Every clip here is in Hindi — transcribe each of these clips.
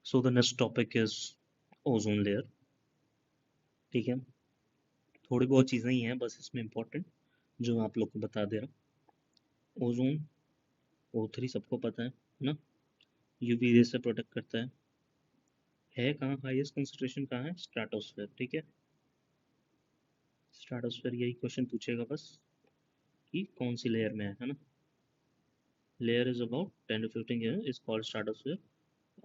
So the next topic is ozone layer. ठीक है, थोड़ी बहुत चीज़ें ही हैं बस इसमें इम्पोर्टेंट जो मैं आप लोग को बता दे रहा हूँ. ओजोन O3 सबको पता है ना. यूवी रे से प्रोटेक्ट करता है कहाँ हाईएस्ट कंसंट्रेशन कहाँ है स्ट्रेटोस्फेयर. ठीक है, स्ट्रेटोस्फेयर यही क्वेश्चन पूछेगा बस कि कौन सी लेयर में है ना. Layer is about 10 to 15 km is called stratosphere,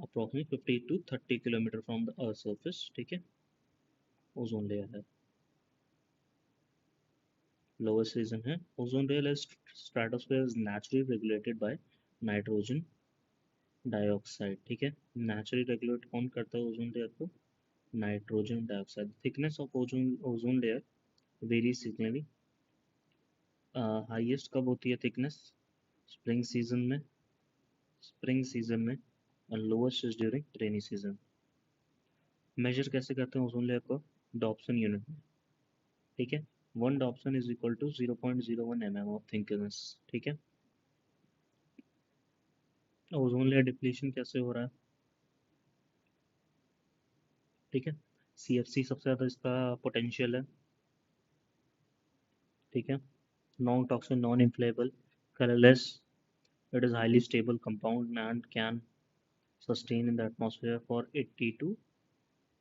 approximately 50 to 30 kilometre from the earth surface. ठीक है, ओजोन लेयर है. Lowest reason है ozone layer as stratosphere is naturally regulated by nitrogen dioxide. ठीक है, नेचुरली रेगुलेट कौन करता है ओजोन लेयर को? Nitrogen dioxide. Thickness of ozone layer very seasonally. Highest कब होती है थिकनेस? स्प्रिंग सीजन में. स्प्रिंग सीजन में. और lowest is during rainy season. Measure कैसे करते हैं ओजोन लेयर को? डॉप्सन यूनिट में. ठीक है, 1 Dobson is equal to 0.01 mm of thickness. ठीक है, ओजोन लेयर डिप्लीशन कैसे हो रहा है? ठीक है, CFC सबसे ज़्यादा इसका पोटेंशियल है. ठीक है, non toxic non inflammable colourless. It is highly stable compound and can sustain in the atmosphere for 80 to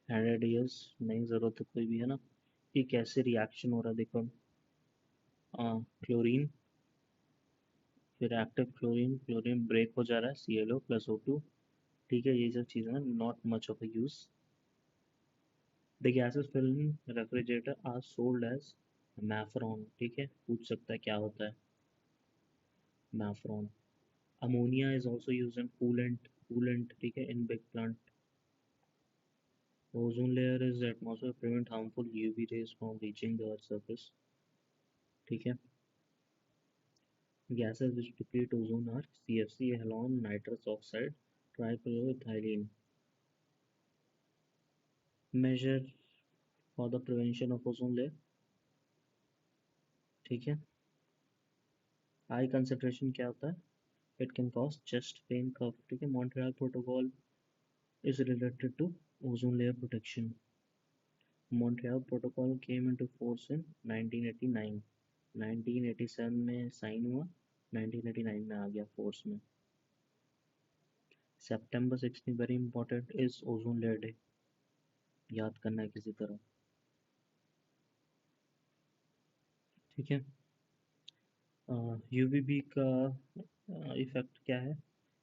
100 years. नहीं ज़रूरत है कोई भी है ना. ये कैसे रिएक्शन हो रहा है देखो. क्लोरीन, फिर एक्टिव क्लोरीन, क्लोरीन ब्रेक हो जा रहा है ClO प्लस O2. ठीक है, ये सब चीज़ें not much of a use. The gases film refrigerator are sold as मैफ्रॉन. ठीक है, पूछ सकता है क्या होता है मैफ्रॉन. Ammonia is also use in coolant. ठीक है, in big plant. Ozone layer is atmosphere prevent harmful UV rays from reaching the earth surface. ठीक है, gases which deplete ozone are CFC, halon, nitrous oxide, trichloroethylene. Measure for the prevention of ozone layer. ठीक है, हाई कंसंट्रेशन क्या होता है? It can cause chest pain cough. ठीक है, Montreal protocol is related to ozone layer protection. Montreal Protocol came into force in 1989. 1987 में साइन हुआ, 1989 में आ गया फोर्स में. September 16 very important is ozone layer day. याद करना है किसी तरह. ठीक है, यूवीबी का इफेक्ट क्या है?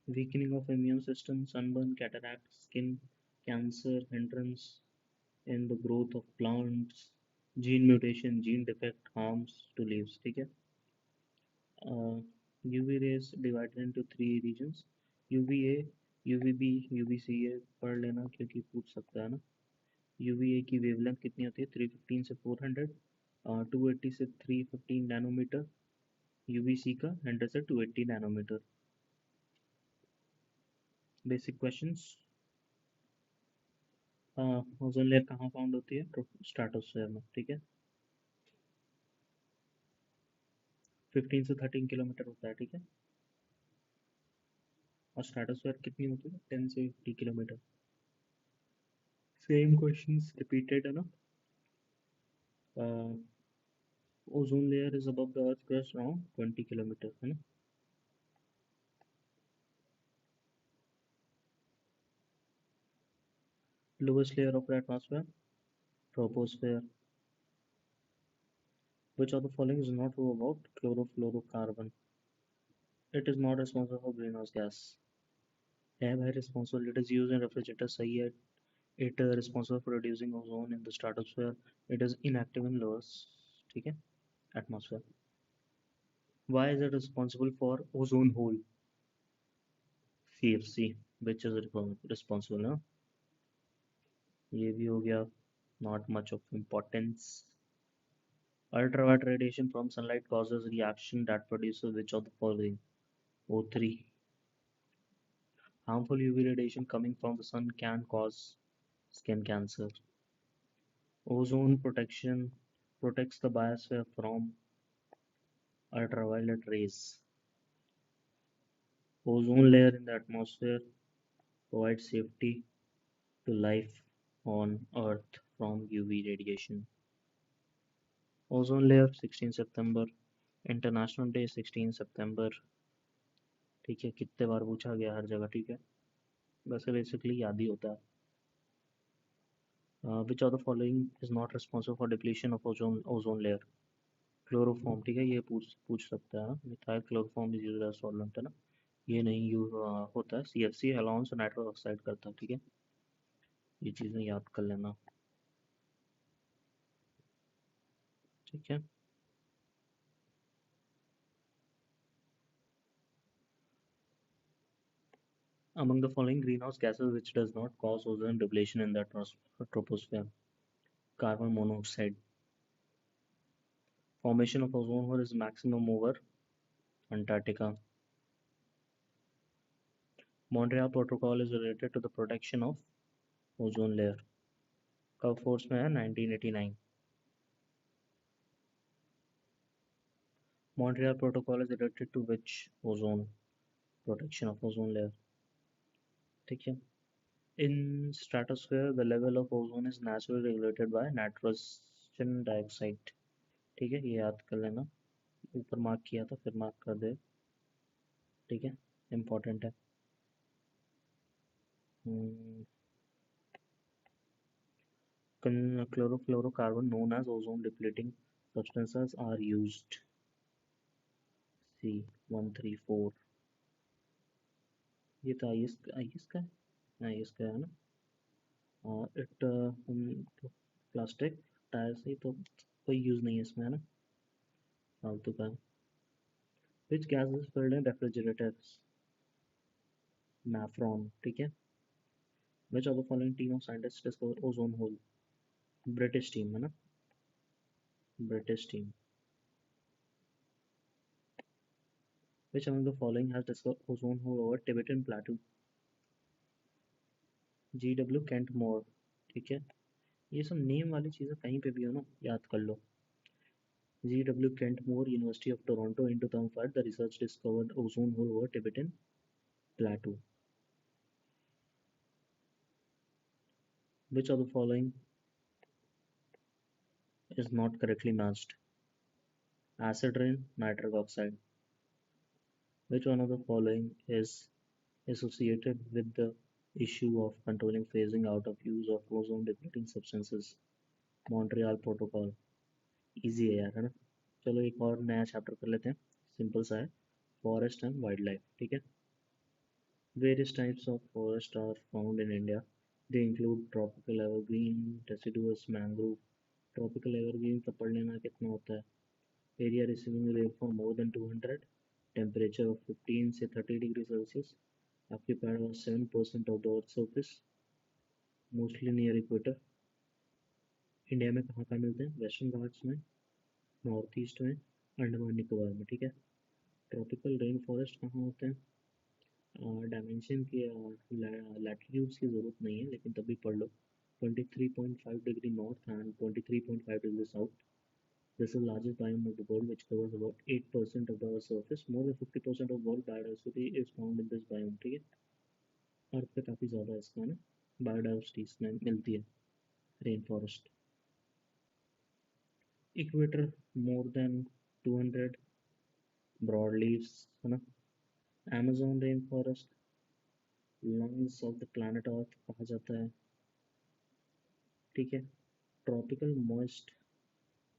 Weakening of immune system, sunburn, cataract, skin cancer, hindrance in the growth of plants, gene mutation, gene defect, harms to leaves. ठीक है, UV rays divided into 3 regions. UVA, UVB, UVCA पढ़ लेना क्योंकि पूछ सकता है ना. UVA की वेवलेंथ कितनी होती है? 315 से 400, 280 से 315 नैनोमीटर. UVC का 100 से 280 nanometre. Basic questions. Ozone layer कहाँ फाउंड होती है? स्ट्रेटोस्फेयर में. ठीक है, 15 से 13 किलोमीटर होता है. ठीक है, और स्ट्रेटोस्फेयर कितनी होती है? 10 से 50 किलोमीटर. सेम क्वेश्चंस रिपीटेड है ना. Ozone layer is above the earth crust around 20 kilometre है ना. Lowest layer of the atmosphere troposphere. Which of the following is not true about chlorofluorocarbon? It is not responsible for greenhouse gas. Have high responsible. It is used in refrigerators. सही है. It responsible for reducing ozone in the stratosphere. It is inactive in lowest. ठीक है, atmosphere. Why is it responsible for ozone hole? CFC, which is responsible ना. ये भी हो गया. Not much of importance. Ultraviolet radiation from sunlight causes reaction that produces which of the following? O3. Harmful UV radiation coming from the sun can cause skin cancer. Ozone protection protects the biosphere from ultraviolet rays. Ozone layer in the atmosphere provides safety to life on Earth from UV radiation. Ozone layer 16 September, International Day 16 September. ठीक है, कितने बार पूछा गया हर जगह, ठीक है, वैसे बेसिकली याद ही होता है. Which of the following is not responsible for depletion of ozone layer? Chloroform, ठीक है, ये पूछ सकता है. Methyl chloroform is used as solvent है ना, ये नहीं यूज होता है. CFC अलाउंस नाइट्रस ऑक्साइड करता है, ठीक है, ये चीज़ें याद कर लेना, ठीक है. Among the following greenhouse gases which does not cause ozone depletion in the troposphere? Carbon monoxide. Formation of ozone hole is maximum over Antarctica. Montreal Protocol is related to the protection of ozone layer. कब फोर्स में है? 1989. Montreal Protocol is related to which ozone protection of ozone layer? ठीक है. In stratosphere, the level of ozone is naturally regulated by nitrogen dioxide. ठीक है, ये याद कर लेना, ऊपर मार्क किया था फिर मार्क कर दे, ठीक है, इम्पोर्टेंट है. Chlorofluorocarbon known as ozone depleting substances are used. C134. ये तो IS का है, IS का है ना. इट प्लास्टिक टायर से तो कोई यूज़ नहीं है इसमें, है ना, फालतू का. Which gas is filled in refrigerators? Naphron, ठीक है. Which of the following team of scientists discovered ozone hole? British team है ना, British team. Which among the following has discovered ozone hole over Tibetan Plateau? GW Kent Moore, ठीक है. ये सब नेम वाली चीज़ें कहीं पे भी हो ना, याद कर लो. GW Kent Moore, University of Toronto. In 2005, the research discovered ozone hole over Tibetan Plateau. Which of the following is not correctly matched? Acid rain, nitric oxide. Which one of the following is associated with the issue of controlling phasing out of use of ozone depleting substances? Montreal Protocol. Easy है यार, है ना. चलो एक और नया चैप्टर कर लेते हैं, सिंपल सा है. फॉरेस्ट एंड वाइल्ड लाइफ, ठीक है. Various types of forest are found in India. They include tropical evergreen, deciduous, mangrove. Tropical evergreen का पढ़ लेना कितना होता है. Area receiving rainfall more than 200. Temperature of 15 से 30 degree Celsius. Occupied by 7% of the earth's surface. Mostly near equator. India में कहाँ कहाँ मिलते हैं? वेस्टर्न घाट्स में, नॉर्थ ईस्ट में, अंडमान निकोबार में, ठीक है. ट्रॉपिकल रेन फॉरेस्ट कहाँ होते हैं? डायमेंशन की लैटिट्यूड्स की ज़रूरत नहीं है, लेकिन तभी पढ़ लो. 23.5 degree north and 23.5 degree south. This is the largest biome of the world, which covers about 8% of the Earth's surface. More than 50% of world biodiversity is found in this biome, ठीक है. अर्थ पे काफ़ी ज़्यादा इसका ना बायोडाइवर्सिटी इसमें मिलती है, rain forest. Equator more than 200. Broad leaves है ना. Amazon rain forest lungs of the planet earth कहा जाता है, ठीक है. ट्रॉपिकल मॉइस्ट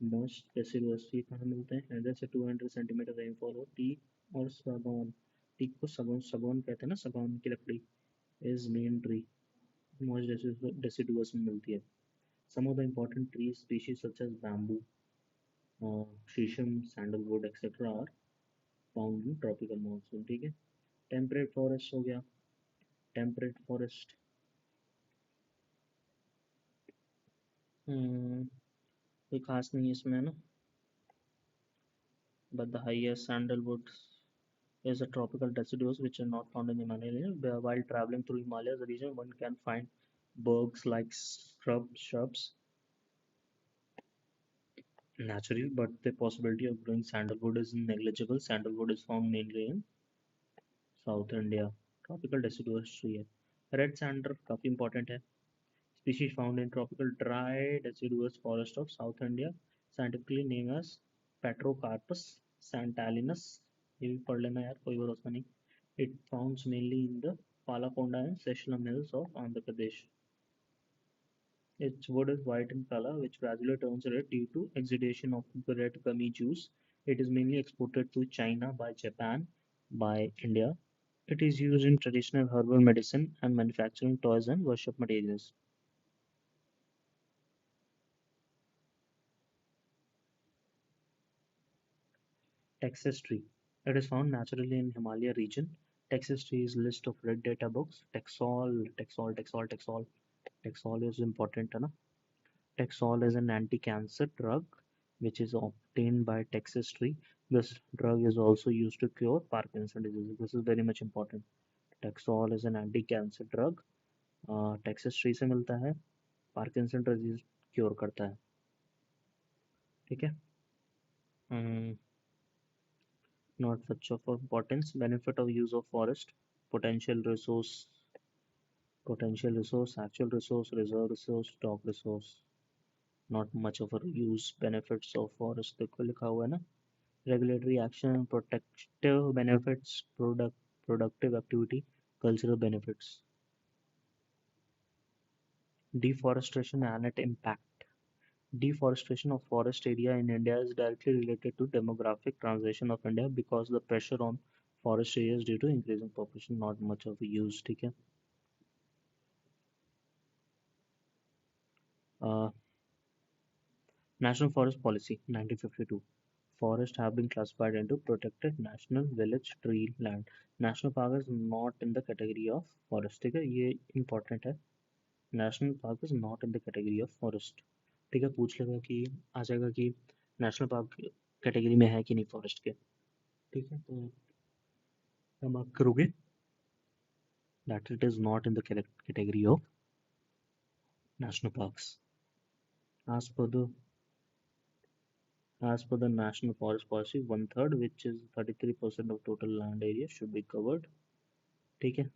डेसिडुअस ये कहाँ मिलते हैं? 100 से 200 सेंटीमीटर रेनफॉल हो. टीक और सागौन, टीक को सागौन सागौन कहते हैं ना, सागौन की लकड़ी is main tree, moist deciduous में मिलती है. Some of the important tree species such as bamboo, shisham, sandalwood etcetera are found in tropical monsoon, ठीक है. टेम्परेट फॉरेस्ट हो गया. टेम्परेट फॉरेस्ट कोई खास नहीं है इसमें ना, but the highest sandalwood is a tropical deciduous which are not found in the Himalayas. While traveling through Himalayas region, one can find bergs like shrubs naturally, but the possibility of growing sandalwood is negligible. Sandalwood is found mainly in South India. Tropical deciduous tree है. Red sander काफी important है. Species found in tropical dry deciduous forest of South India, scientifically named as Petrocarpus santalinus. ये भी पढ़ लेना यार, कोई भरोसा नहीं. It found mainly in the Palakonda and Seshalam hills of Andhra Pradesh. Its wood is white in color, which gradually turns red due to exudation of red gummy juice. It is mainly exported to China by Japan, by India. It is used in traditional herbal medicine and manufacturing toys and worship materials. Texas tree. It is found naturally in Himalaya region. Texas tree is list of red data books. Taxol is important, है ना? Taxol is an anti-cancer drug which is obtained by Texas tree. This drug is also used to cure Parkinson's disease. This is very much important. Taxol is an anti-cancer drug. Texas tree से मिलता है. Parkinson disease cure करता है. ठीक है? Not much of importance. Benefit of use of forest. Potential resource. Potential resource, actual resource, reserve resource, stock resource. Not much of a use. Benefits of forest देखो लिखा हुआ है ना. Regulatory action, protective benefits, productive activity, cultural benefits. Deforestation and its impact. Deforestation of forest area in India is directly related to demographic transition of India because the pressure on forest areas due to increasing population. Not much of a use. ठीक है. Uh, National Forest Policy 1952. Forests have been classified into protected national village tree land. National park is not in the category of forest. ठीक है, ये important है. National park is not in the category of forest. ठीक है, पूछ लेगा कि आ जाएगा कि नेशनल पार्क कैटेगरी में है कि नहीं फॉरेस्ट के. ठीक है, तो क्या मार्क करोगे? That it is not in the category of national parks. As per the National Forest Policy, 1/3, which is 33% of total land area, should be covered. ठीक है,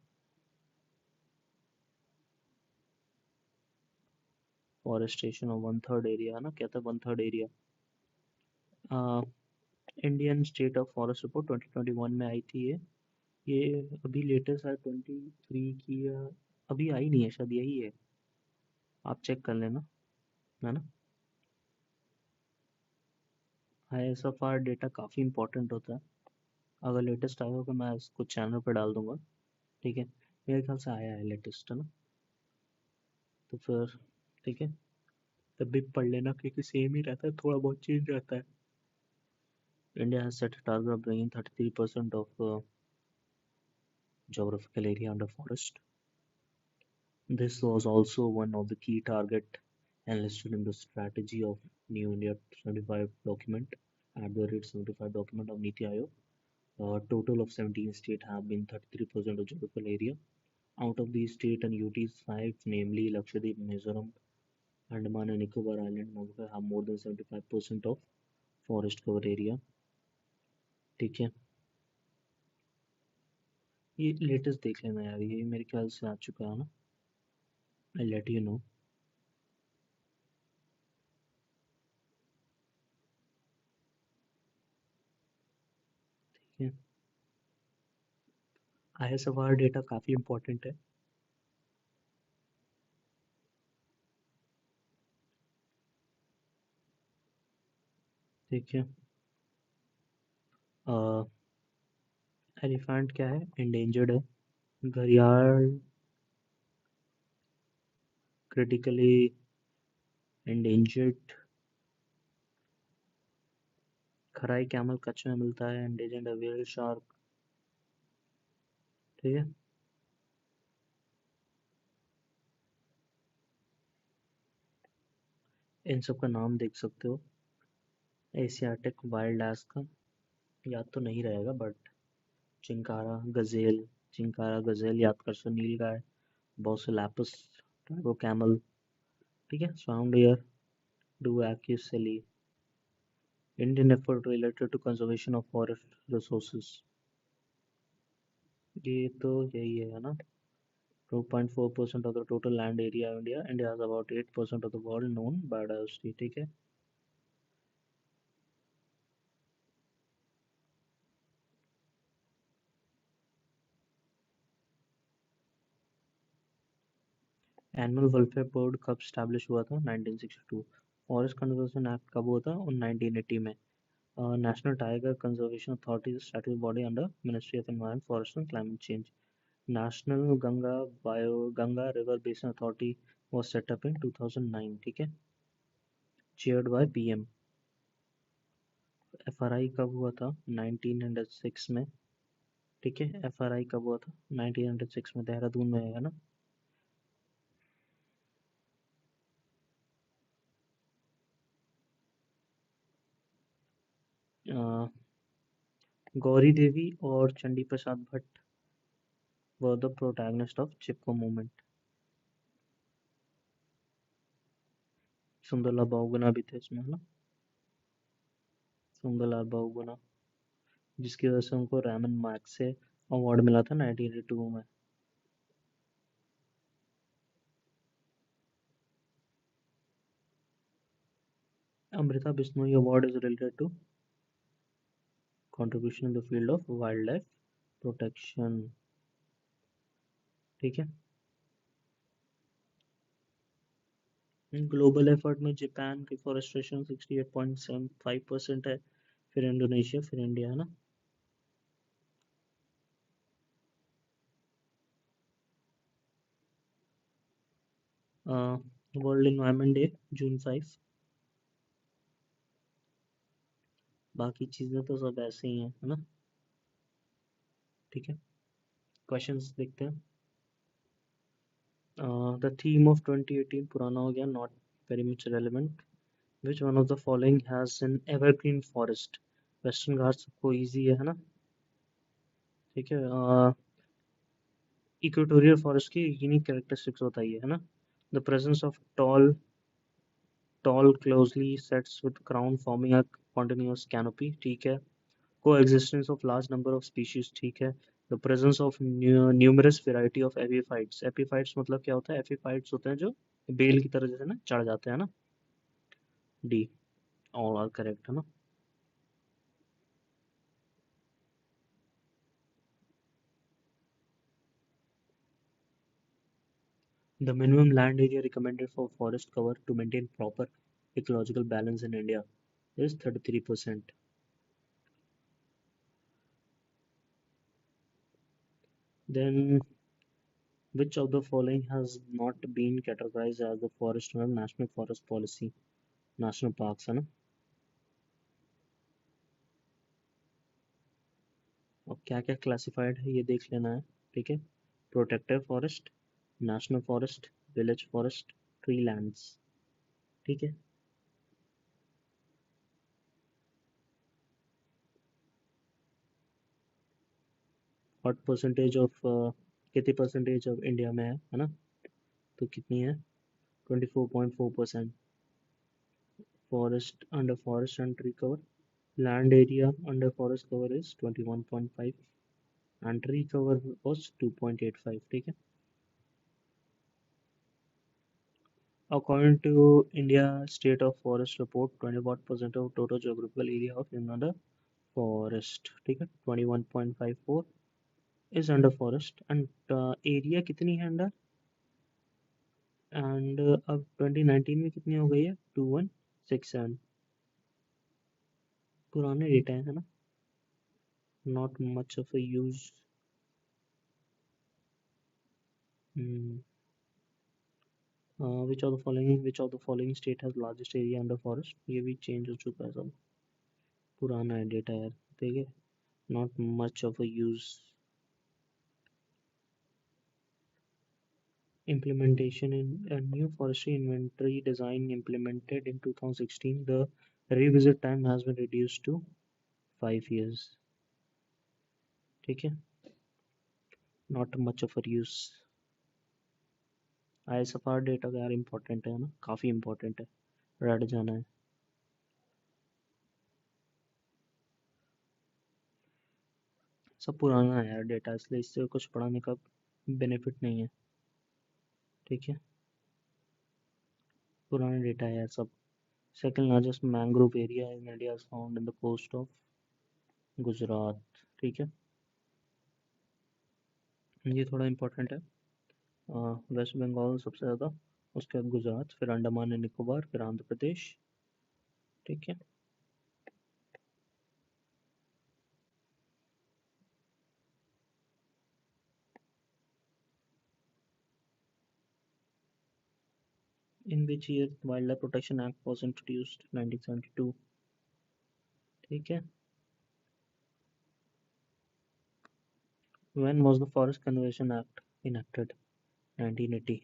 फॉरेस्टेशन ऑफ 1/3 एरिया है ना. क्या था 1/3 area? Indian state of forest report 2021 में आई थी ये अभी लेटेस्ट है 23 की, या अभी आई नहीं है, शायद यही है. आप चेक कर लेना, है ना. ISFR डेटा काफ़ी इंपॉर्टेंट होता है. अगर लेटेस्ट आएगा तो मैं इसको चैनल पर डाल दूंगा. ठीक है, मेरे ख्याल से आया है लेटेस्ट, है ना. तो फिर ठीक है, तब भी पढ़ लेना क्योंकि सेम ही रहता है, थोड़ा बहुत चेंज रहता है. India has set a target of bringing 33% of geographical area under forest. This was also one of the key target enlisted in the strategy of New India 75 document at the rate 75 document of Niti Aayog. A total of 17 states have been 33% of geographical area. Out of these states and UTs, 5, namely Lakshadweep, Mizoram, Andaman and Nicobar Island, have more than 75% of forest cover area. ठीक है, ये लेटेस्ट देख लेना यार, ये मेरे ख्याल से आ चुका है ना. I'll let you know. ठीक है, ISFR डेटा काफ़ी इम्पोर्टेंट है. ठीक है, एलिफेंट क्या है? इंडेंजर्ड है. घड़ियाल क्रिटिकली इंडेंजर्ड. खराई कैमल कच्छ में मिलता है. इंडेंजर्ड है व्हेल शार्क. ठीक है, इन सब का नाम देख सकते हो. एशियाटिक वाइल्ड एस का याद तो नहीं रहेगा, बट चिंकारा गजेल, याद कर सो. नील गाय, बॉसोलैपस, ट्राइबो कैमल. ठीक है, साउंड एयर, डू एक्यूसेली. Indian effort related to conservation of forest resources. ये तो यही है ना. 2.4% of the total land area of India. India has about 8% of the world known biodiversity. ठीक है. एनुअल वेलफेयर बोर्ड कब स्टैब्लिश हुआ था? 1962. फॉरेस्ट कंजर्वेशन एक्ट कब हुआ था? 1980 में. National tiger conservation authority statutory body under ministry of environment forest and climate change. National Ganga river basin authority was set up in 2009. ठीक है. Chaired by PM. एफआरआई कब हुआ था? 1906 में. ठीक है. एफआरआई कब हुआ था? 1906 में. देहरादून में है ना. गौरी देवी और Chandi Prasad Bhatt were the protagonist of Chipko movement. Sunderlal Bahuguna भी थे इसमें, है ना. सुंदरलाल बहुगुणा, जिसकी वजह से उनको रैमन मैक्स से अवार्ड मिला था 1982 में. Amrita Bishnoi award is related to contribution in the field of wildlife protection. ठीक है. ग्लोबल एफर्ट में जापान की फॉरेस्टेशन 68.75% है, फिर इंडोनेशिया, फिर इंडिया, है ना. World environment day June 5. बाकी चीज़ें तो सब ऐसे ही हैं, है ना. ठीक है. क्वेश्चंस देखते हैं. द थीम ऑफ 2018 पुराना हो गया, not very much relevant. Which one of the following has an evergreen forest? Western Ghats सबको इजी है ना. ठीक है. इक्वेटोरियल फॉरेस्ट की यूनिक कैरेक्टरिस्टिक्स बताइए, है ना. The presence of tall closely sets with crown forming a continuous canopy. ठीक है. coexistence of large number of species. ठीक है. the presence of numerous variety of epiphytes. epiphytes मतलब क्या होता है? epiphytes होते हैं जो बेल की तरह जैसे ना चढ़ जाते हैं ना. डी. ऑल आर करेक्ट, है ना. The minimum land area recommended for forest cover to maintain proper ecological balance in India is 33%. Then which of the following has not been categorized as the forest under national forest policy? National parks, है ना. और क्या क्या क्लासिफाइड है ये देख लेना है. ठीक है. Protective forest, national forest, village forest, tree lands. ठीक है. व्हाट परसेंटेज ऑफ कितनी परसेंटेज ऑफ इंडिया में है ना. तो कितनी है? 24.4%. Forest under forest and tree cover. Land area under forest cover is 21.5 and tree cover was 2.85. ठीक है. According to India State of Forest Report, 21% of total geographical area of India under forest. ठीक है. 21.54 is under forest and area कितनी है under and अब 2019 में कितनी हो गई है? 2167. पुराने डेटा है ना. Not much of a use. which of the following state has largest area under forest? ये भी चेंज हो चुका है सब. पुराना है डेटा यार. ठीक है. Not much of a use. Implementation in a new forestry inventory design implemented in 2016. The revisit time has been reduced to 5 years. ठीक है. Not much of a use. ISFR data का यार इम्पोर्टेंट है ना, काफ़ी इम्पोर्टेंट है, रट जाना है. सब पुराना है यार डेटा, इसलिए इससे कुछ पढ़ाने का बेनिफिट नहीं है. ठीक है, पुराने डेटा है सब। Second largest mangrove area in India is found in the coast of Gujarat. ठीक है, ये थोड़ा इम्पोर्टेंट है। वेस्ट बंगाल सबसे ज़्यादा, उसके बाद गुजरात, फिर अंडमान एंड निकोबार, फिर आंध्र प्रदेश। ठीक है, in which year wild life protection act was introduced? 1972। ठीक है, when was the forest conservation act enacted? 1980।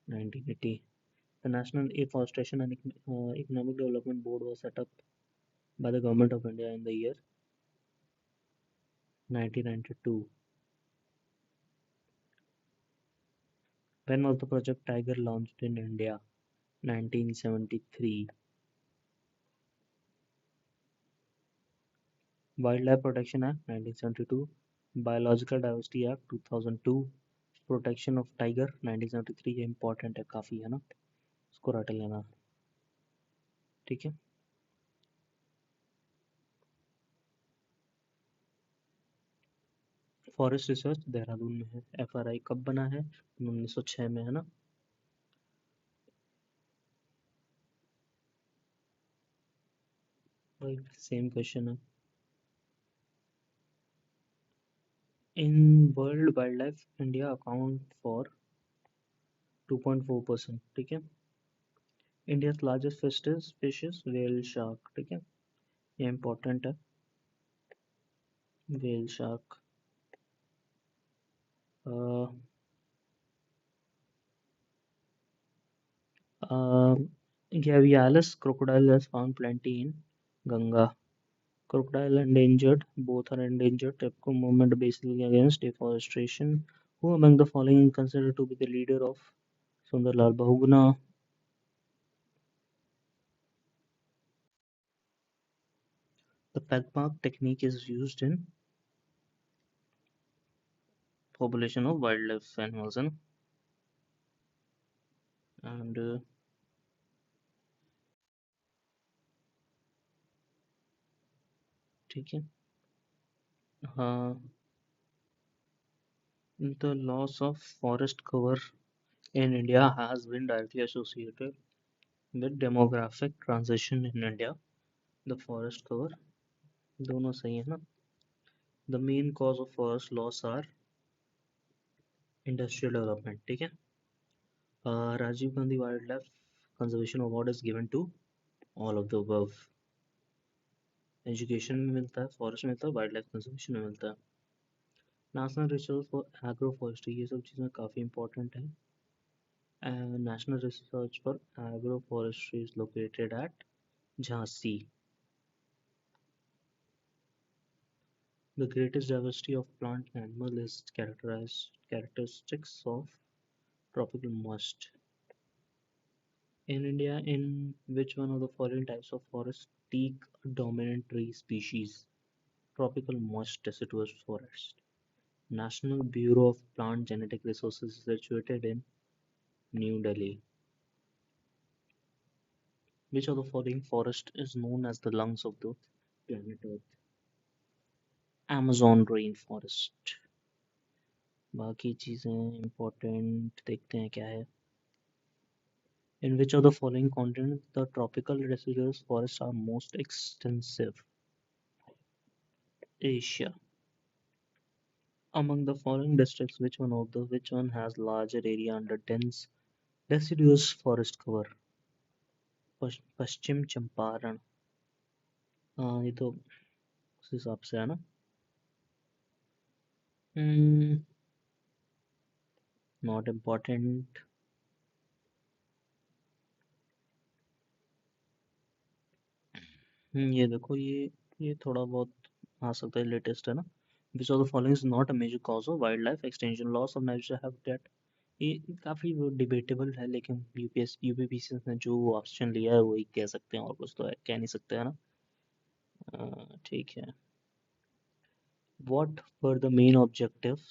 1980। The National Afforestation and Economic Development Board was set up by the Government of India in the year 1992. When was the Project Tiger launched in India? 1973. Wildlife Protection Act 1972, Biological Diversity Act 2002, Protection of Tiger 1973। ये important है काफ़ी, है ना, इसको रट लेना। ठीक है, फॉरेस्ट रिसर्च देहरादून में है। FRI कब बना है? 1906 में, है ना। भाई सेम क्वेश्चन है। In world wild life India account for 2.4%। ठीक है, India largest fishes whale shark. ठीक है, ये इम्पोर्टेंट है, whale shark. Gavialis crocodile is found plenty in Ganga. Crocodile endangered. Both are endangered. TEPCO movement basically against deforestation. Who among the following is considered to be the leader of Sundarlal Bahuguna? The Pegmark technique is used in population of wildlife animals, and ठीक है, हाँ, the loss of forest cover in India has been directly associated with demographic transition in India. The forest cover, दोनों सही है ना। The main cause of forest loss are industrial development। ठीक है, Rajiv Gandhi wildlife conservation award is given to all of the above. Education में मिलता है, फॉरेस्ट में मिलता है, वाइल्ड लाइफ कंजर्वेशन में मिलता है। National research for agro forestry, ये सब चीज़ें काफ़ी इंपॉर्टेंट हैं। National research for agro forestry is located at Jhansi. The greatest diversity of plant and animal is characteristics of tropical moist. In India, in which one of the following types of forest teak dominant tree species? Tropical moist deciduous forest. National Bureau of Plant Genetic Resources is situated in New Delhi. Which of the following forest is known as the lungs of the planet Earth? Amazon rainforest. बाकी चीज़ें important देखते हैं क्या है। In which of the following continents the tropical deciduous forests are most extensive? Asia. Among the following districts, which one has larger area under dense deciduous forest cover? पश्चिम चंपारण। हाँ, ये तो उस हिसाब से है ना। Not important. ये देखो, ये थोड़ा बहुत आ सकता है, लेटेस्ट है ना। Which of the following is not a major cause of wildlife extension? Loss of natural habitat. ये काफ़ी वो डिबेटेबल है, लेकिन यूपीपीसी ने जो ऑप्शन लिया है वही कह सकते हैं, और कुछ तो कह नहीं सकते, है ना। ठीक है, what were the main objectives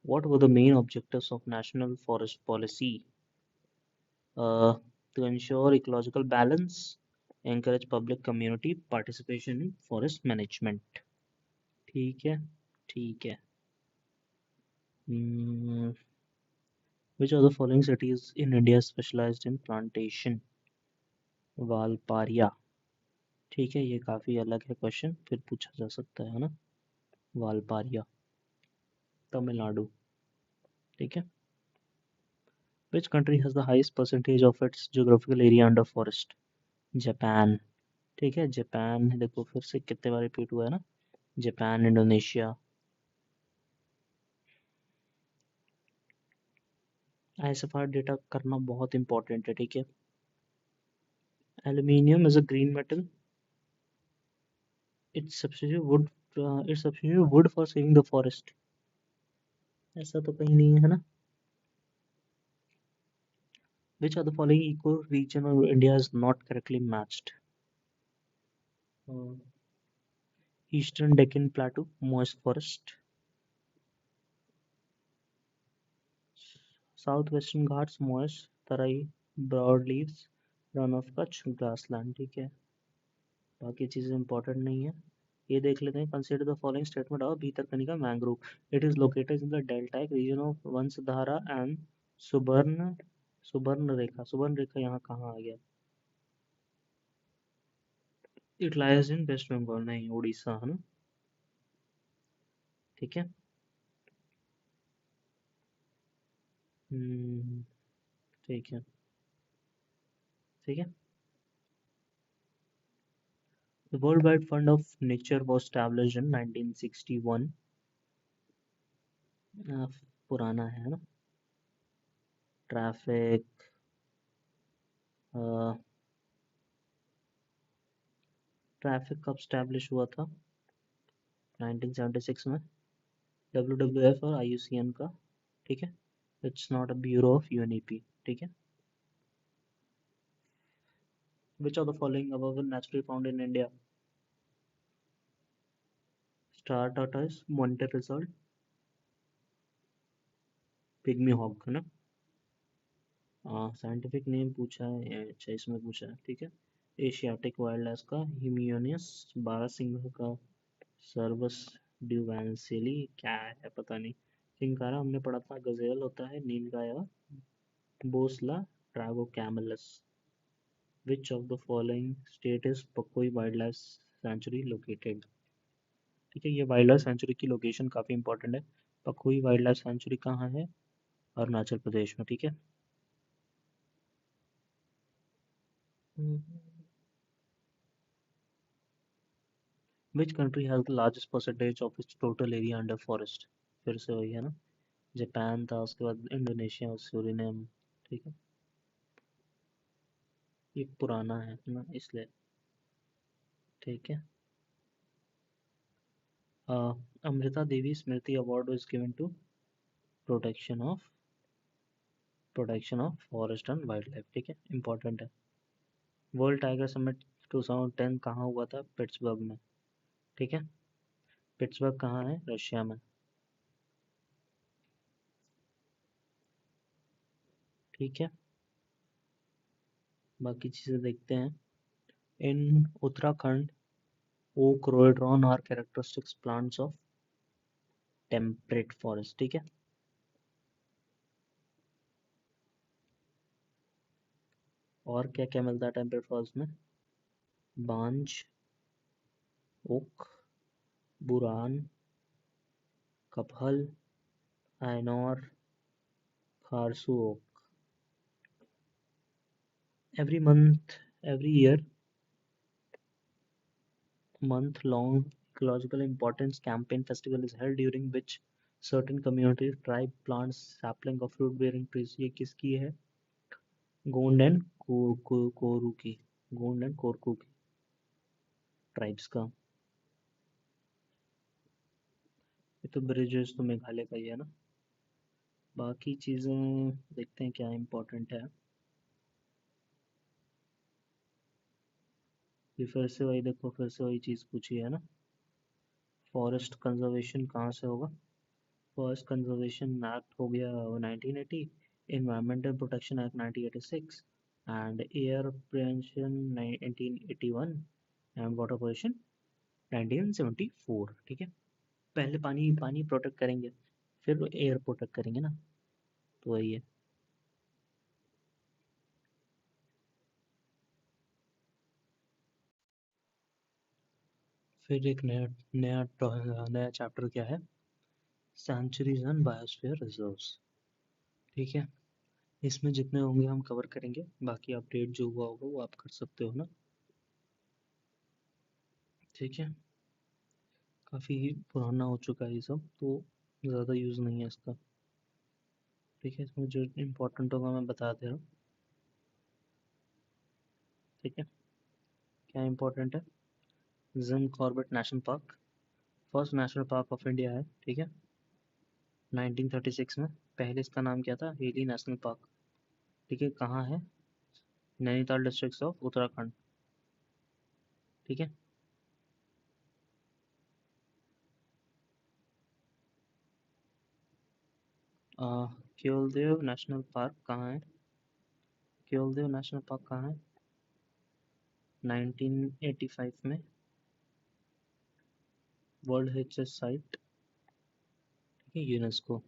What were the main objectives of National Forest Policy? uh, to ensure ecological balance, encourage public community participation in forest management. ठीक है, ठीक है. Hmm, which of the following cities in India specialized in plantation? वालपारिया. ठीक है, ये काफी अलग है क्वेश्चन, फिर पूछा जा सकता है ना. वालपारिया, तमिलनाडु. ठीक है. Which country has the highest percentage of its geographical area under forest? Japan. ठीक है, जापान देखो फिर से कितने बार रिपीट हुआ है ना. Japan, Indonesia. आईएसएफआर डेटा करना बहुत इंपॉर्टेंट है. ठीक है. Aluminium is a green metal. It's substitute would for saving the forest. ऐसा तो कहीं नहीं है ना. Which of the following eco region of India is not correctly matched? Eastern Deccan Plateau, moist forest. Southwestern Ghats, moist Terai, broadleaves, run of Kutch, grassland. ठीक है, बाकी चीजें इंपॉर्टेंट नहीं है. ये देख लेते हैं. Consider the following statement of Bhitarkanika mangrove. It is located in the deltaic region of Vansadhara and Subarna. Subarnarekha यहाँ कहाँ आ गया. It lies in West Bengal. नहीं, उड़ीसा है ना. ठीक है. ठीक है, ठीक है. The Worldwide Fund of Nature was established in 1961. पुराना है ना. ट्रैफिक ट्रैफिक कब स्टैब्लिश हुआ था. 1976 में. WWF और IUCN का. ठीक है. It's not a bureau of UNEP. ठीक है. Which of the following above is naturally found in India? Star tortoise, monitor result, pygmy hawk है ना. साइंटिफिक नेम पूछा है. अच्छा, इसमें पूछा है. ठीक है. एशियाटिक वाइल्ड लाइफ का हिमियोनियस. बारहसिंगा का सर्वस ड्यूवेंसिली. क्या है पता नहीं. चिंकारा हमने पढ़ा था. गजेल होता है. नीलगाय. बोसला ट्रागो कैमलस. Which of the following state is Pakhui wild life sanctuary located. ठीक है, ये वाइल्ड लाइफ सेंचुरी की लोकेशन काफी इंपॉर्टेंट है. पकोई वाइल्ड लाइफ सेंचुरी कहाँ है. अरुणाचल प्रदेश में. ठीक है. Which country has the largest percentage of its total area under forest. फिर से वही है ना. जापान था, उसके बाद इंडोनेशिया और सूरीनेम. ठीक है. ये पुराना है ना इसलिए. ठीक है. Amrita Devi Smriti award was given to protection of forest and wild life. ठीक है, इंपॉर्टेंट है. वर्ल्ड टाइगर समिट 2010 कहाँ हुआ था. पिट्सबर्ग में. ठीक है. पिट्सबर्ग कहाँ है. रशिया में. ठीक है. बाकी चीजें देखते हैं. In Uttarakhand oak rhododendron are characteristics plants of temperate forest. ठीक है. और क्या क्या मिलता है टेम्परेट फॉरेस्ट में. बांज, ओक, बुरान, कपहल, आयनोर, खारसू oak. every year month long ecological importance campaign festival is held during which certain communities tribe plants sapling of fruit bearing trees. ये किसकी है. गोंड एंड कोरू की. गोंड एंड कोरकू की ट्राइब्स का. ये तो ब्रिजेस तो मेघालय का ही है ना. बाकी चीज़ें देखते हैं क्या इम्पोर्टेंट है. ये फिर से वही देखो, फिर से वही चीज़ पूछी है ना. फॉरेस्ट कंजर्वेशन कहाँ से होगा. फॉरेस्ट कंजर्वेशन एक्ट हो गया 1980, environmental protection act 1986 and air prevention 1981 and water pollution 1974। ठीक है, पहले पानी पानी प्रोटेक्ट करेंगे, फिर एयर प्रोटेक्ट करेंगे ना, तो वही है। फिर एक नया नया नया चैप्टर क्या है, सेंचुरीज एंड बायोस्फीयर रिजर्व्स। ठीक है, इसमें जितने होंगे हम कवर करेंगे, बाकी अपडेट जो हुआ होगा वो आप कर सकते हो ना। ठीक है, काफ़ी पुराना हो चुका है ये सब, तो ज़्यादा यूज़ नहीं है इसका। ठीक है, इसमें जो इम्पोर्टेंट होगा मैं बता दे रहा हूँ। ठीक है, क्या इम्पोर्टेंट है, Jim Corbett national park first national park of India है। ठीक है, 1936 में। पहले इसका नाम क्या था, हेली नेशनल पार्क। ठीक है, कहाँ है, नैनीताल डिस्ट्रिक्ट ऑफ उत्तराखंड। ठीक है, केवलदेव नेशनल पार्क कहाँ है, केवलदेव नेशनल पार्क कहाँ है, 1985 में वर्ल्ड हेरिटेज साइट। ठीक है, यूनेस्को।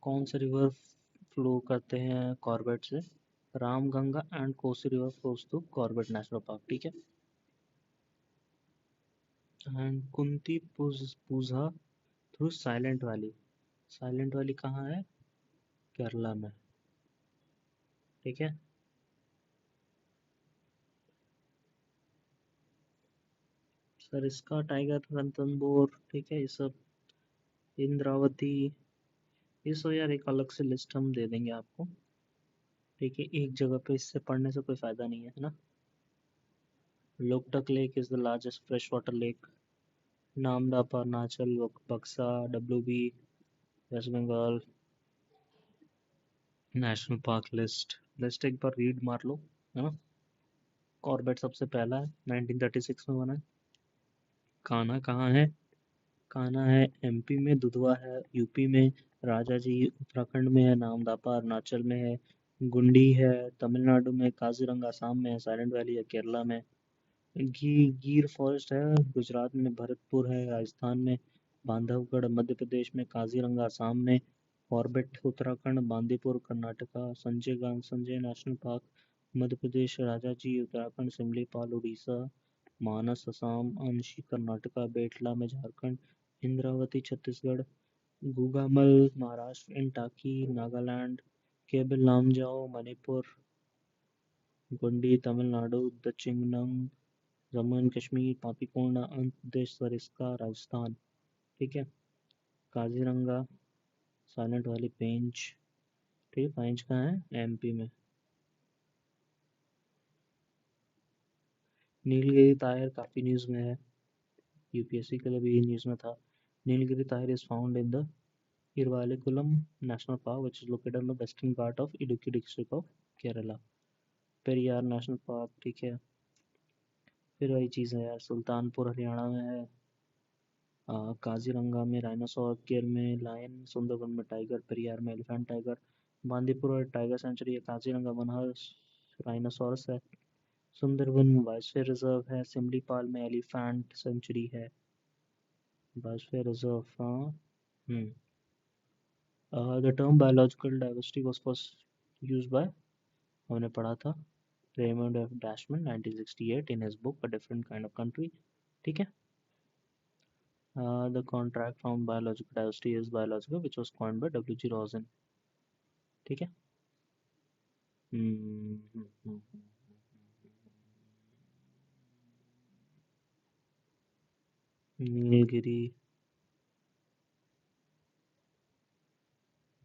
कौन से रिवर फ्लो करते हैं कॉर्बेट से, Ramganga and Kosi river flows to Corbett national park. ठीक है, and Kunthipuzha through silent valley. Silent valley कहाँ है, केरला में। ठीक है, सर इसका टाइगर रणथंबोर। ठीक है, ये सब इंद्रावती, ये सब यार एक अलग से लिस्ट हम दे देंगे आपको। ठीक है, एक जगह पे इससे पढ़ने से कोई फायदा नहीं है, है ना। Loktak lake is the largest fresh water lake, Namdapha Arunachal, Buxa W B West Bengal national park list. List एक बार रीड मार लो, है ना। कॉर्बेट सबसे पहला है, 1936 में बना है। कान्हा कहाँ है, कान्हा है एमपी में, दुधवा है यूपी में, राजा जी उत्तराखंड में है, नामदापा अरुणाचल में है, गुंडी है तमिलनाडु में, काजीरंगा असम में है, साइलेंट वैली है केरला में, गिर फॉरेस्ट है गुजरात में, भरतपुर है राजस्थान में, बांधवगढ़ मध्य प्रदेश में, काजीरंगा असम में, Corbett Uttarakhand, Bandipur Karnataka, Sanjay national park Madhya Pradesh, Rajaji Uttarakhand, Similipal Odisha, Manas Assam, Anshi Karnataka, Betla में झारखंड, इंद्रावती छत्तीसगढ़, गुगामल महाराष्ट्र, इंटाकी नागालैंड, केबिल लामजाओ मणिपुर, गुंडी तमिलनाडु, दक्षिणम जम्मू एंड कश्मीर, पापीकोंडा आंध्र प्रदेश, सरिस्का राजस्थान। ठीक है, काजीरंगा साइलेंट वाली पेंच। ठीक है, पेंच कहाँ है, एमपी में। नीलगिरी ताहिर काफ़ी न्यूज़ में है, यूपीएससी के लिए भी न्यूज़ में था। Nilgiri tahr is found in the Eravikulam national park which is located in the western part of Idukki district of Kerala. Periyar national park. ठीक है, फिर वही चीज़ है यार, सुल्तानपुर हरियाणा में है, काजीरंगा में राइनोसोर, गिर में लायन, सुंदरबन में टाइगर, पेरियार में elephant tiger, Bandipur tiger sanctuary है, काजीरंगा वनहर राइनोसोरस है, सुंदरबन में बायोस्फीयर रिजर्व है, सिमलीपाल में एलिफेंट सेंचुरी है, बायोस्फीयर रिजर्व। हाँ। The term biological diversity was first used by, हमने पढ़ा था, Raymond F Dasmann 1968 in his book a different kind of country. ठीक है, the contract from biological diversity is biological which was coined by W.G. Rosen। ठीक है। हम्म, हम्म, हम्म, Nilgiri,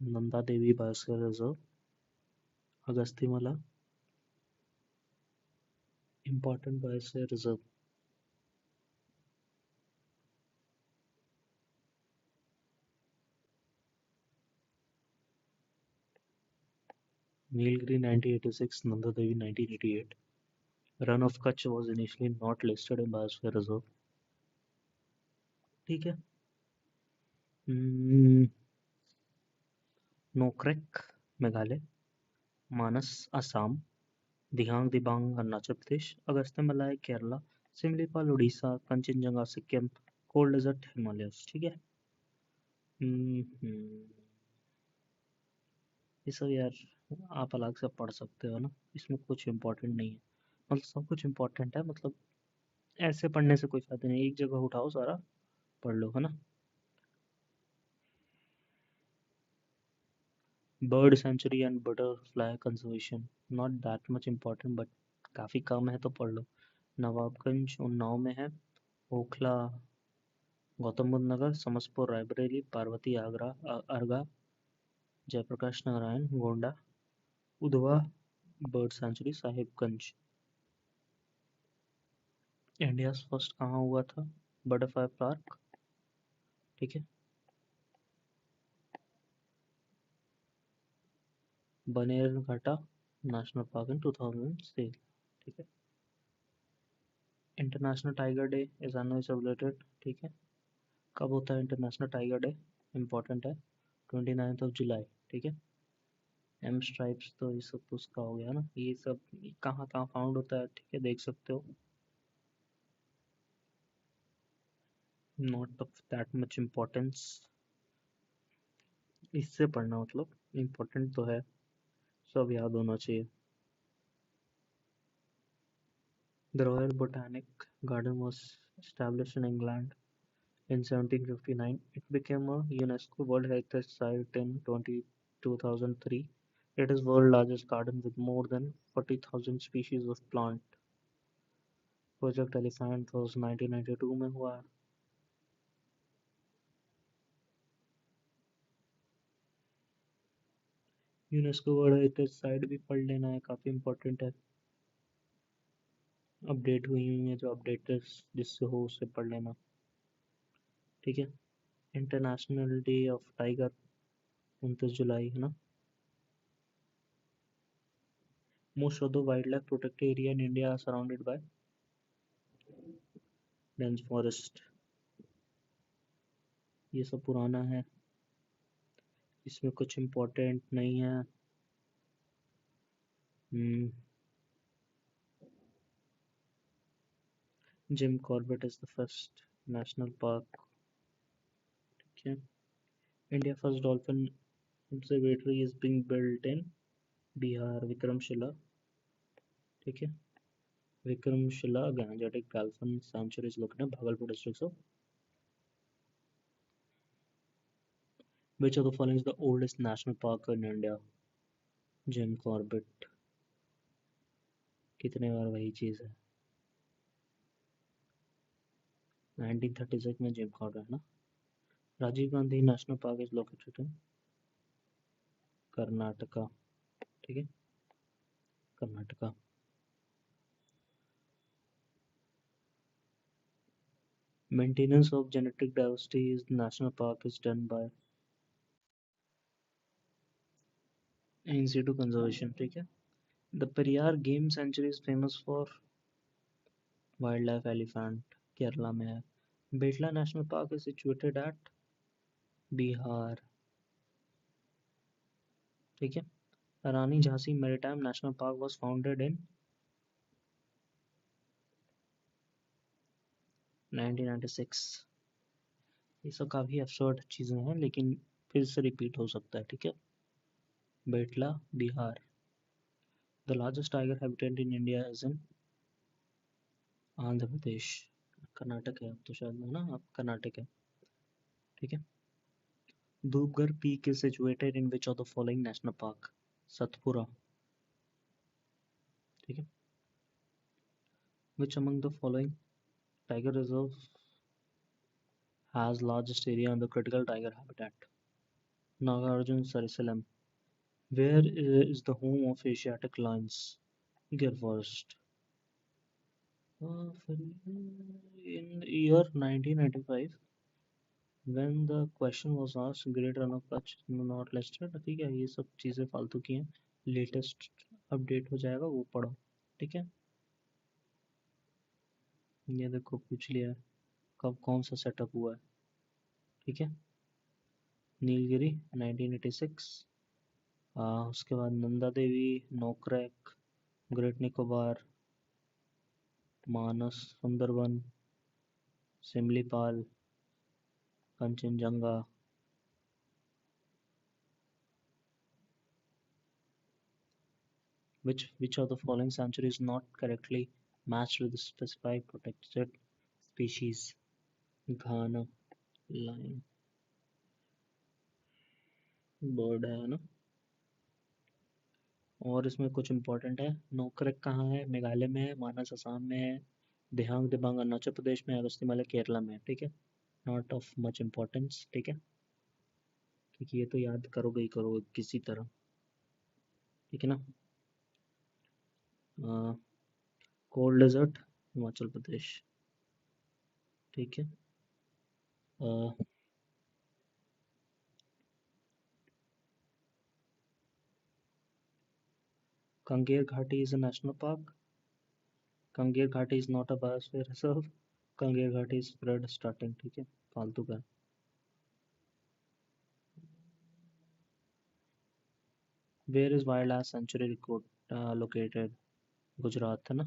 Nanda Devi biosphere reserve, Agasthyamala important biosphere reserve. Nilgiri 1986, Nanda Devi 1988। Run of Kutch was initially not listed in biosphere reserve। ठीक है। Nokrek Meghalaya, Manas Assam, Dihang Dibang Arunachal Pradesh, Agasthyamalai Kerala, Similipal Odisha, Kanchenjunga Sikkim, cold desert Himalayas. ठीक है। ये सब यार आप अलग से पढ़ सकते हो ना, इसमें कुछ इम्पोर्टेंट नहीं है, मतलब सब कुछ इम्पोर्टेंट है, मतलब ऐसे पढ़ने से कोई फायदा नहीं, एक जगह उठाओ सारा पढ़ लो, है ना। Bird sanctuary and butterfly conservation, not that much important but काफ़ी कम है तो पढ़ लो। नवाबगंज उन्नाव में है, Okhla Gautam Buddh Nagar, Samaspur Raebareli, Parvati Agra Arga, Jayaprakash Narayan Gonda, Udhwa bird sanctuary Sahibganj. India first कहाँ हुआ था, बटरफ्लाई पार्क। ठीक है। Bannerghatta national park in 2006। ठीक है। International tiger day is annually celebrated. ठीक है। कब होता है इंटरनेशनल टाइगर डे, इम्पोर्टेंट है, 29 जुलाई। ठीक है। एम स्ट्राइप्स तो ये सब तो उसका हो गया ना, ये सब कहाँ कहाँ फाउंड होता है, ठीक है, देख सकते हो। Not of that much importance, इससे पढ़ना मतलब इम्पोर्टेंट तो है, सब याद होना चाहिए। The royal botanic garden was established in England in 1759. It became a UNESCO World Heritage Site in 2003. It is world's largest garden with more than 40,000 species of plant. Project Elephant was 1992 में हुआ। यूनेस्को वर्ल्ड हेरिटेज साइट भी पढ़ लेना है, काफ़ी इंपॉर्टेंट है, अपडेट हुई हुई है जो अपडेटेड जिससे हो उससे पढ़ लेना। ठीक है। इंटरनेशनल डे ऑफ टाइगर 29 जुलाई है ना। Most of the wildlife protected area in India are surrounded by dense forest। ये सब पुराना है, इसमें कुछ इम्पोर्टेंट नहीं है। Jim Corbett is the first national park. ठीक है। India first dolphin observatory is being built in Bihar, Vikramshila. ठीक है। Vikramshila Gangetic dolphin century is located Bhagalpur district of. Which of the following is the oldest national park in India? Jim Corbett, कितने बार वही चीज़ है, 1936 में जिम कॉर्बेट ना। Rajiv Gandhi national park is located in Karnataka. ठीक है। Karnataka. Maintenance of genetic diversity is national park is done by in situ conservation। ठीक है। The Periyar Game Sanctuary is famous for wildlife elephant, Kerala में है। Betla national park is situated at Bihar. ठीक है। Rani Jhansi maritime national park was founded in 1996। ये सब काफ़ी absurd चीज़ें हैं लेकिन फिर से रिपीट हो सकता है। ठीक है। बेटला Bihar. The largest tiger habitat in India is in Andhra Pradesh. Karnataka है अब तो शायद, है ना, अब कर्नाटक है। ठीक है। Dhupgarh peak is situated in which of the following national park? Satpura. ठीक है। Which among the following tiger reserves has largest area on the critical tiger habitat? Nagarjun Sarislam. Where is the home of Asiatic lions? Gir Forest. In year 1995, when the question was asked, Great Run of Kutch not listed। ठीक है, ये सब चीज़ें फालतू की हैं, लेटेस्ट अपडेट हो जाएगा वो पढ़ो। ठीक है। ये देखो पूछ लिया है, कब कौन सा सेटअप हुआ है। ठीक है। नीलगिरी 1986। उसके बाद Nanda Devi, Nokrek, great Nicobar, Manas, Sundarban, Similipal, Kanchenjunga. Which of the following sanctuary is not correctly matched with the specified protected species? Ghana line bird है ना। और इसमें कुछ इम्पोर्टेंट है। नोकरेक कहाँ है? मेघालय में है। मानस असम में है। दिहांग दिबांग अरुणाचल प्रदेश में है। अगस्त्यमाला केरला में है। ठीक है, नॉट ऑफ मच इम्पोर्टेंस। ठीक है, क्योंकि ये तो याद करोगे ही करोगे किसी तरह। ठीक है ना। Cold desert Himachal Pradesh. ठीक है। Kanger Ghati is a national park. Kanger Ghati is not a biosphere reserve. Kanger Ghati is spread starting. ठीक है, फालतू का। Where is wild life sanctuary record located? Gujarat है ना।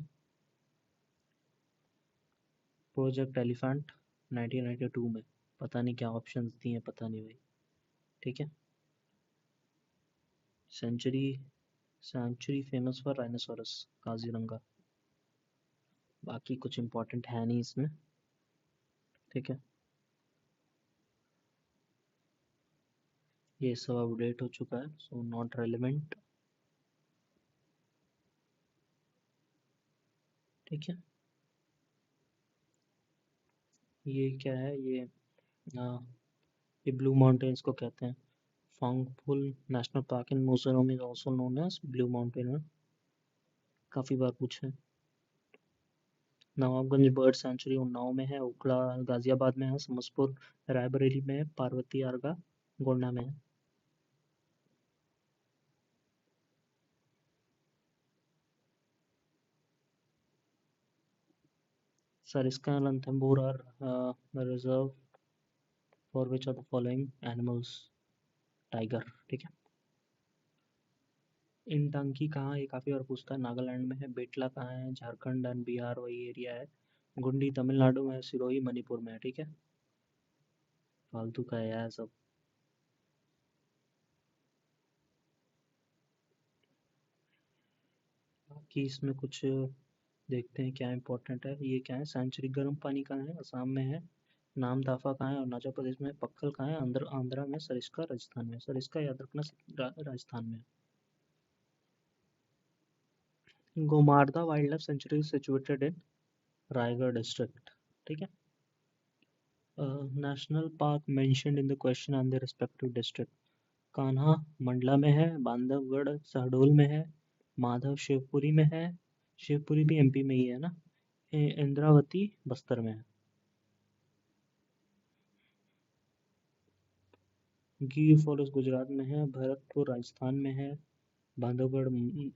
प्रोजेक्ट एलिफेंट 1992 में। पता नहीं क्या ऑप्शंस दिए हैं, पता नहीं भाई। ठीक है। Sanctuary sanctuary famous for rhinoceros, Kaziranga. बाकी कुछ इंपॉर्टेंट है नहीं इसमें। ठीक है, ये सब अपडेट हो चुका है, सो नॉट रेलिवेंट। ठीक है। ये क्या है ये? ये ब्लू माउंटेन्स को कहते हैं। फांगफुल नेशनल पार्क इन Mizoram is also known as blue mountain है। काफ़ी बार पूछा है। नवाबगंज बर्ड सेंचुरी उन्नाव में है। ओखला गाजियाबाद में है। समसपुर रायबरेली में है। पार्वती आरगा गोंडा में है। Sariska Ranthambore reserve for which of the following animals? Tiger. ठीक है। इंटांकी कहाँ है? ये काफ़ी बार पूछता है। नागालैंड में है। बेटला कहाँ है? झारखंड एंड बिहार वही एरिया है। गुंडी तमिलनाडु में है। सिरोही मणिपुर में है। ठीक है, फालतू का है यार सब। बाकी इसमें कुछ देखते हैं क्या इंपॉर्टेंट है। ये क्या है? सेंचुरी गर्म पानी कहाँ है? असम में है। नाम दाफा कहाँ है? अरुणाचल प्रदेश में। पक्कल कहाँ है? आंध्रा में। सरिस्का राजस्थान में। सरिस्का याद रखना, राजस्थान में। Gomarda wild life sanctuary situated in Raigarh district. ठीक है। National park mentioned in the question and the respective district? Kanha Mandla में है। बांधवगढ़ शहडोल में है। माधव शिवपुरी में है। शिवपुरी भी एमपी में ही है ना। इंद्रावती बस्तर में है। गिर फॉरेस्ट गुजरात में है। भरतपुर राजस्थान में है। बांधवगढ़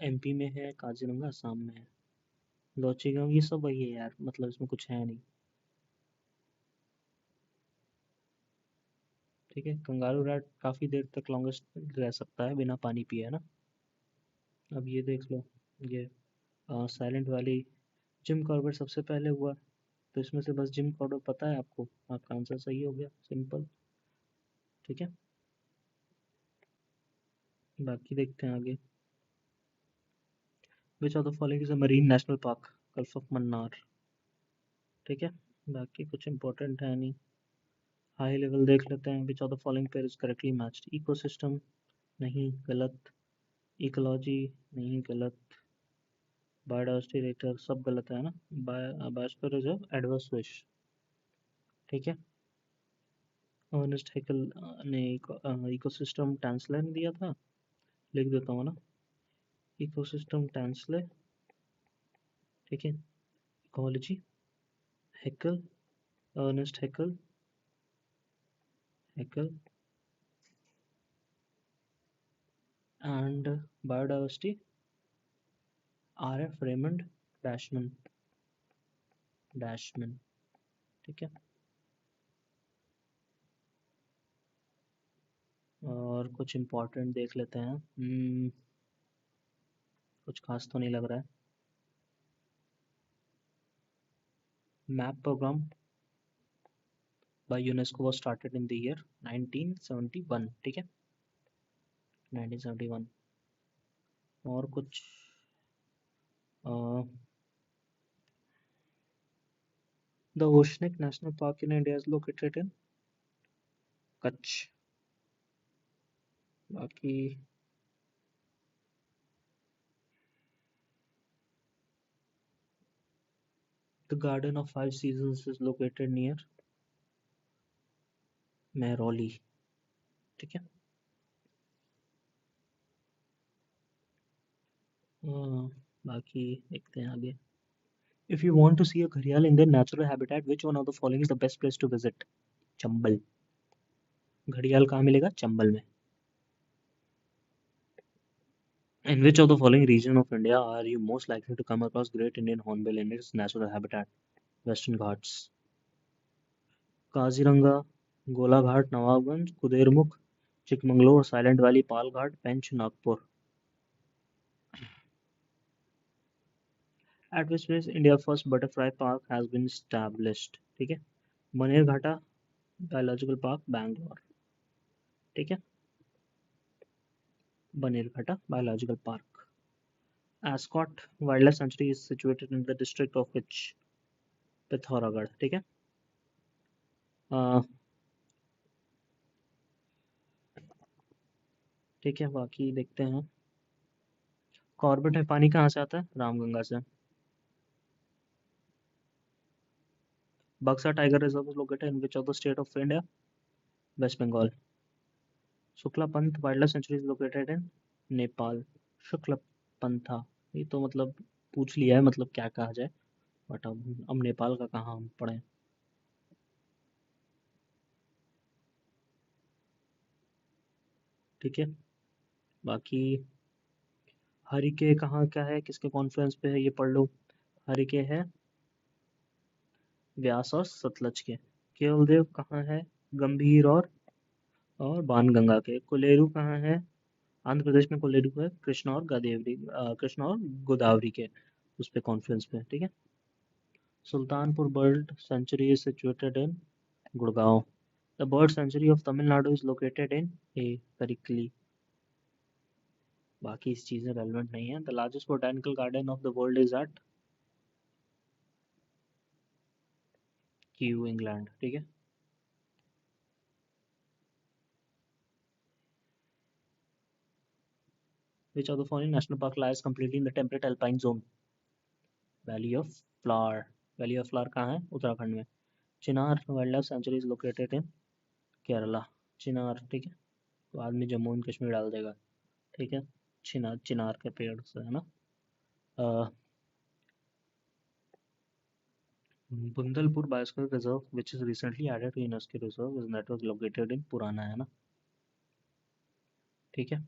एमपी में है। काजीरंगा असम में है। लोचीगांव ये सब वही है यार, मतलब इसमें कुछ है नहीं। ठीक है। कंगारू रैट काफी देर तक लॉन्गेस्ट रह सकता है बिना पानी पिए, है ना। अब ये देख लो। ये साइलेंट वैली जिम कॉर्बेट सबसे पहले हुआ। तो इसमें से बस जिम कॉर्बेट पता है आपको, आपका आंसर सही हो गया, सिंपल। ठीक है, बाकी देखते हैं आगे। विच of the following is a marine national park? Gulf of Mannar. ठीक है, बाकी कुछ इंपॉर्टेंट है नहीं। हाई लेवल देख लेते हैं। विच of the following pair is correctly matched? Ecosystem नहीं, गलत। इकोलॉजी नहीं, गलत। बायोडाइवर्सिटी रेटर सब गलत है ना। Biosphere reserve adverse wish. ठीक है। अर्नेस्ट हैकेल ने इकोसिस्टम टैंसलर ने दिया था। लिख देता हूँ ना, इकोसिस्टम टैंसलर। ठीक है। Ecology Haeckel, Ernest Haeckel, Haeckel and biodiversity R F Raymond Dasmann. Dasmann. ठीक है। और कुछ इम्पोर्टेंट देख लेते हैं। कुछ खास तो नहीं लग रहा है। MAB programme by UNESCO was started in the year 1971, ठीक है, 1971। और कुछ the Oceanic National Park in India is located in Kutch. बाकी the Garden of Five Seasons is located near Mehrauli, ठीक है। बाकी देखते हैं आगे। If you want to see a घड़ियाल in their natural habitat, which one of the following is the best place to visit? Chambal. घड़ियाल कहाँ मिलेगा? चंबल में। In which of the following region of India are you most likely to come across Great Indian Hornbill in its natural habitat? Western Ghats, Kaziranga, Golaghat, Nawabganj, Kudremukh, Chikmagalur, silent valley, Palghat, Pench, Nagpur. At which place India first butterfly park has been established? ठीक है, मनेरघाटा बायोलॉजिकल पार्क, बैंगलोर, ठीक है, Bannerghatta biological park. Ascot Wildlife Sanctuary is situated in the district of which? Pithoragarh, ठीक है। ठीक है, बाकी देखते हैं। कॉर्बेट में पानी कहाँ से आता है? रामगंगा से। Buxa tiger reserve is located in which of the state of India? West Bengal. Shuklaphanta wild life sanctuary is located in Nepal. Shuklaphanta, ये तो मतलब पूछ लिया है, मतलब क्या कहा जाए, बट अब नेपाल का कहाँ हम पढ़े। ठीक है, बाकी हरिके कहाँ क्या है, किसके कॉन्फ्रेंस पे है, ये पढ़ लो। हरिके है व्यास और सतलज के। केवलदेव कहाँ है? गंभीर और बाणगंगा के। कोलेरू कहाँ है? आंध्र प्रदेश में कोलेरू है, कृष्णा और गोदावरी, कृष्णा और गोदावरी के उस पे कॉन्फ्रेंस पे, ठीक है। Sultanpur bird sanctuary is situated in Gurgaon. The bird sanctuary of Tamil Nadu is located in a Karikili. बाकी इस चीज़ें रेलिवेंट नहीं है। The largest botanical garden of the world is at Kew, England, ठीक है। Which of the following national park lies completely in the temperate alpine zone? Valley of flower. Valley of flower कहाँ है? उत्तराखंड में। Chinnar wild life sanctuary is located in Kerala. Chinnar, ठीक है, तो आदमी जम्मू एंड कश्मीर डाल देगा, ठीक है। चिनार, चिनार के पेड़ से है ना। बुंदलपुर biosphere reserve which is recently added to UNESCO reserve is network located in पुराना, है ना, ठीक है।